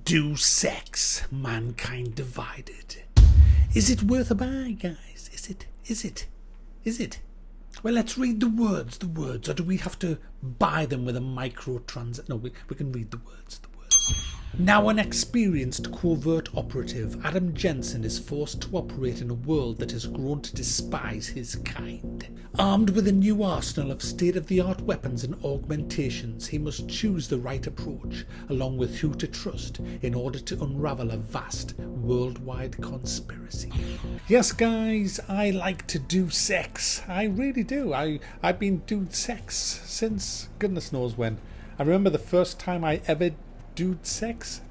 Deus Ex, mankind divided. Is it worth a buy, guys? Is it? Well, let's read the words, or do we have to buy them with a microtransaction? No, we can read the words. Now an experienced covert operative, Adam Jensen is forced to operate in a world that has grown to despise his kind. Armed with a new arsenal of state-of-the-art weapons and augmentations, he must choose the right approach, along with who to trust, in order to unravel a vast, worldwide conspiracy. Yes, guys, I like to do sex. I really do. I've been doing sex since goodness knows when. I remember the first time I ever dude sex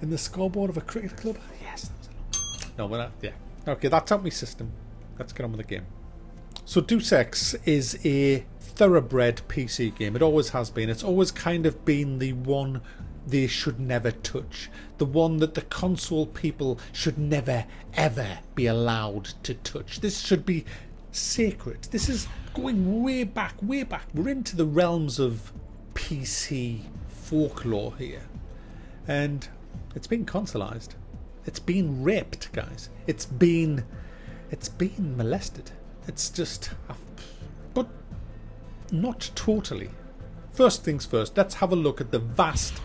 in the scoreboard of a cricket club. Yes, that was a long. No, we're not. Yeah. Okay, that's out my system. Let's get on with the game. So Deus Ex is a thoroughbred PC game. It always has been. It's always kind of been the one they should never touch. The one that the console people should never, ever be allowed to touch. This should be sacred. This is going way back, way back. We're into the realms of PC folklore here, and it's been consoleized. It's been raped, guys. It's been molested. It's just, but not totally. First things first, let's have a look at the vast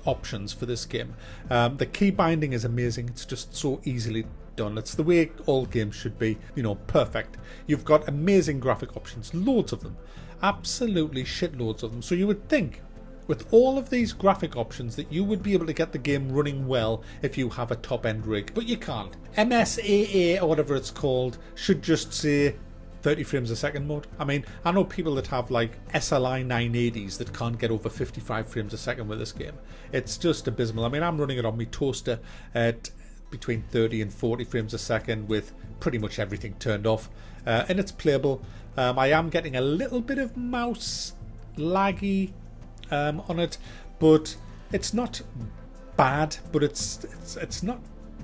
options for this game. The key binding is amazing. It's just so easily done. It's the way all games should be, perfect. You've got amazing graphic options, loads of them, absolutely shitloads of them. So you would think with all of these graphic options that you would be able to get the game running well if you have a top-end rig, but you can't. MSAA, or whatever it's called, should just say 30 frames a second mode. I mean, I know people that have like SLI 980s that can't get over 55 frames a second with this game. It's just abysmal. I mean, I'm running it on my toaster at between 30 and 40 frames a second with pretty much everything turned off, and it's playable. I am getting a little bit of mouse laggy on it, but it's not bad, but it's not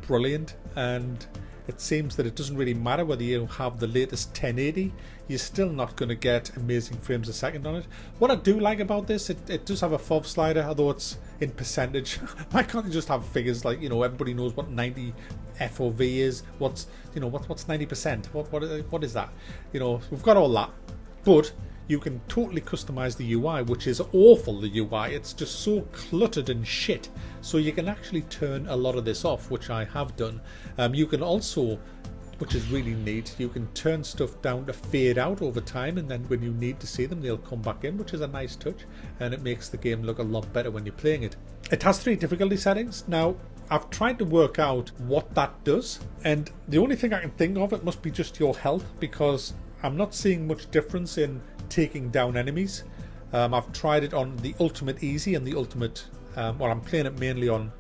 brilliant, and it seems that it doesn't really matter whether you have the latest 1080, you're still not going to get amazing frames a second on it. What I do like about this, it does have a FOV slider, although it's in percentage. Why can't you just have figures like, everybody knows what 90 FOV is, what's 90%, what is that? We've got all that, but you can totally customize the UI, which is awful, the UI. It's just so cluttered and shit. So you can actually turn a lot of this off, which I have done. You can also, which is really neat, you can turn stuff down to fade out over time, and then when you need to see them, they'll come back in, which is a nice touch, and it makes the game look a lot better when you're playing it. It has 3 difficulty settings. Now, I've tried to work out what that does, and the only thing I can think of, it must be just your health, because I'm not seeing much difference in taking down enemies. I've tried it on the ultimate easy and the ultimate, I'm playing it mainly on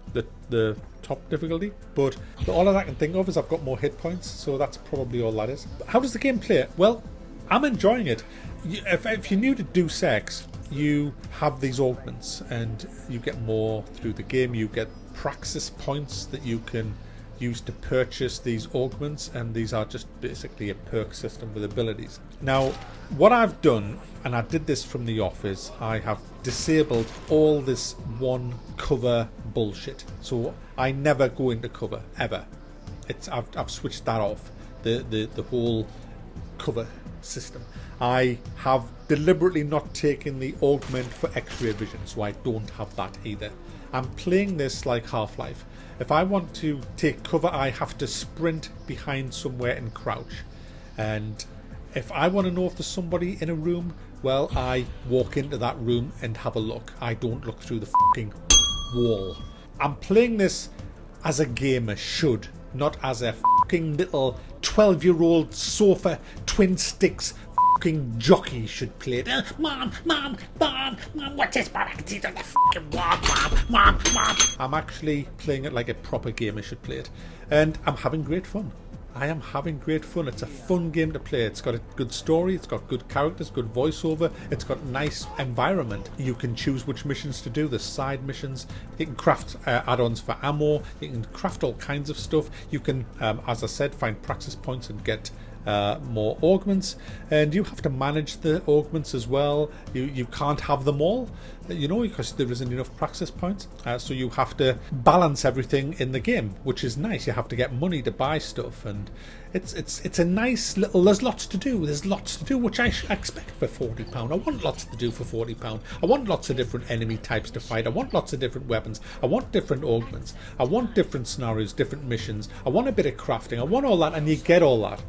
the top difficulty, but all I can think of is I've got more hit points, so that's probably all that is. How does the game play? Well, I'm enjoying it. If you're new to Deus Ex, you have these augments and you get more through the game. You get praxis points that you can use to purchase these augments, and these are just basically a perk system with abilities. Now, what I've done, and I did this from the off, is I have disabled all this one cover bullshit. So I never go into cover ever. I've switched that off. The whole cover system. I have deliberately not taken the augment for X-ray vision, so I don't have that either. I'm playing this like Half-Life. If I want to take cover, I have to sprint behind somewhere and crouch. And if I want to know if there's somebody in a room, well, I walk into that room and have a look. I don't look through the fucking wall. I'm playing this as a gamer should, not as a fucking little 12-year-old sofa twin sticks fucking jockey should play it. Mom, what's this? Mom, I can see the fucking wall. Mom. I'm actually playing it like a proper gamer should play it, and I'm having great fun. I am having great fun. It's a fun game to play. It's got a good story, it's got good characters, good voiceover, it's got nice environment. You can choose which missions to do, the side missions. You can craft add-ons for ammo, you can craft all kinds of stuff. You can, as I said, find praxis points and get more augments, and you have to manage the augments as well. You can't have them all, you know, because there isn't enough praxis points, so you have to balance everything in the game, which is nice. You have to get money to buy stuff, and it's a nice little, there's lots to do, which I expect for £40. I want lots to do for £40. I want lots of different enemy types to fight. I want lots of different weapons. I want different augments. I want different scenarios, different missions. I want a bit of crafting. I want all that, and you get all that.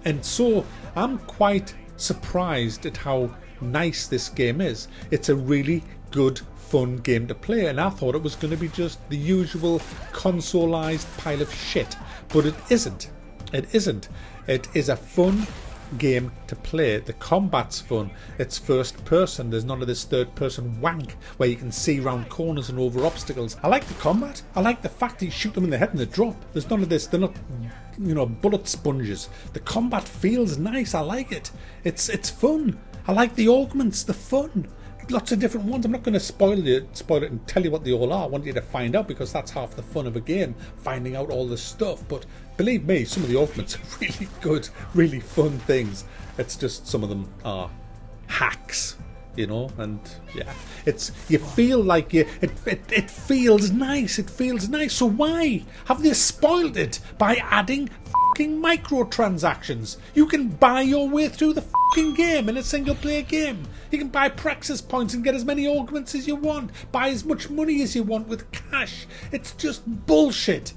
And so I'm quite surprised at how nice this game is. It's a really good, fun game to play, and I thought it was going to be just the usual consoleized pile of shit, but it isn't. It isn't. It is a fun game to play. The combat's fun. It's first person. There's none of this third person wank where you can see round corners and over obstacles. I like the combat. I like the fact that you shoot them in the head and they drop. There's none of this. They're not, you know, bullet sponges. The combat feels nice. I like it. It's fun. I like the augments. They're fun. Lots of different ones. I'm not going to spoil it and tell you what they all are. I want you to find out, because that's half the fun of a game, finding out all this stuff. But believe me, some of the augments are really good, really fun things. It's just some of them are hacks, you know, and yeah, you feel like it feels nice. It feels nice. So why have they spoiled it by adding fucking microtransactions? You can buy your way through the fucking game in a single player game. You can buy praxis points and get as many augments as you want. Buy as much money as you want with cash. It's just bullshit.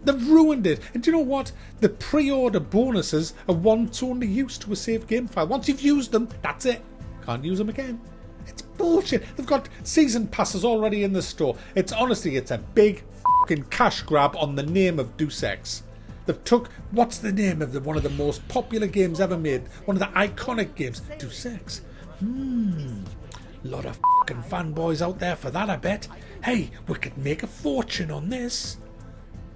They've ruined it. And do you know what? The pre-order bonuses are once only used to a save game file. Once you've used them, that's it. Can't use them again. It's bullshit. They've got season passes already in the store. It's honestly, it's a big fucking cash grab on the name of Deus Ex. They've took, what's the name of one of the most popular games ever made? One of the iconic games. Deus Ex. Lot of fucking fanboys out there for that, I bet. Hey, we could make a fortune on this.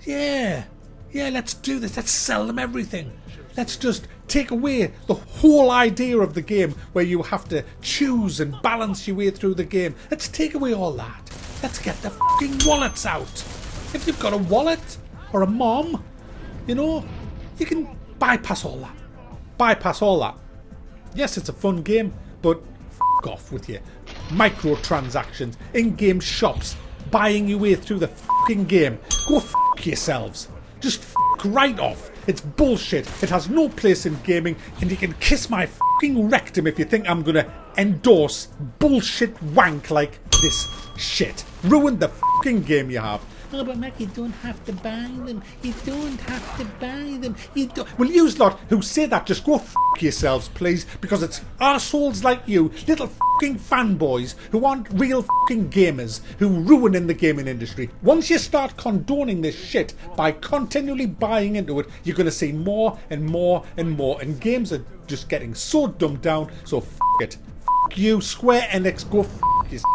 Yeah, let's do this. Let's sell them everything. Let's just take away the whole idea of the game where you have to choose and balance your way through the game. Let's take away all that. Let's get the fucking wallets out. If you've got a wallet or a mom, you know, you can bypass all that. Bypass all that. Yes, it's a fun game, but f*** off with you. Microtransactions, in-game shops, buying your way through the fucking game. Go f*** yourselves. Just f*** right off. It's bullshit. It has no place in gaming, and you can kiss my fucking rectum if you think I'm gonna endorse bullshit wank like this shit. Ruin the fucking game you have. Oh, but Mac, you don't have to buy them. You don't have to buy them. You don't. Will you lot who say that just go f*** yourselves, please? Because it's arseholes like you, little fucking fanboys who aren't real fucking gamers, who ruin in the gaming industry. Once you start condoning this shit by continually buying into it, you're going to see more and more and more. And games are just getting so dumbed down. So f*** it. F*** you, Square Enix, go f*** yourself.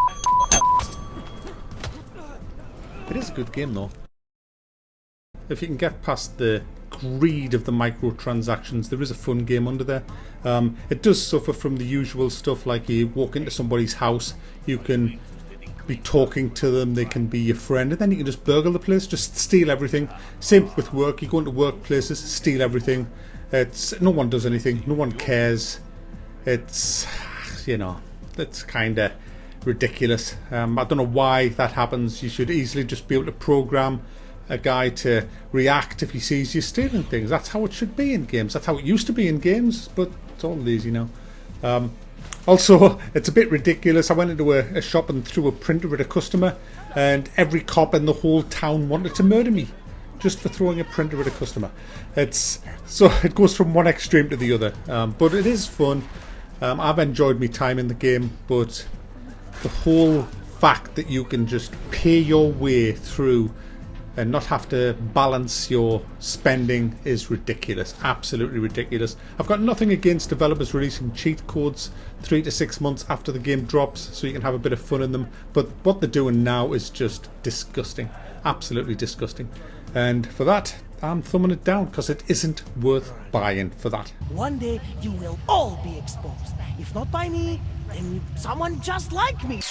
It is a good game though. If you can get past the greed of the microtransactions, there is a fun game under there. It does suffer from the usual stuff, like you walk into somebody's house, you can be talking to them, they can be your friend, and then you can just burgle the place, just steal everything. Same with work, you go into workplaces, steal everything. No one does anything, no one cares. It's, you know, it's kind of ridiculous. I don't know why that happens. You should easily just be able to program a guy to react if he sees you stealing things. That's how it should be in games. That's how it used to be in games, but it's all lazy now. Also, it's a bit ridiculous. I went into a shop and threw a printer at a customer, and every cop in the whole town wanted to murder me just for throwing a printer at a customer. So it goes from one extreme to the other, but it is fun. I've enjoyed my time in the game, but the whole fact that you can just pay your way through and not have to balance your spending is ridiculous. Absolutely ridiculous. I've got nothing against developers releasing cheat codes 3 to 6 months after the game drops so you can have a bit of fun in them, but what they're doing now is just disgusting. Absolutely disgusting. And for that, I'm thumbing it down, because it isn't worth buying for that. One day you will all be exposed. If not by me, then someone just like me.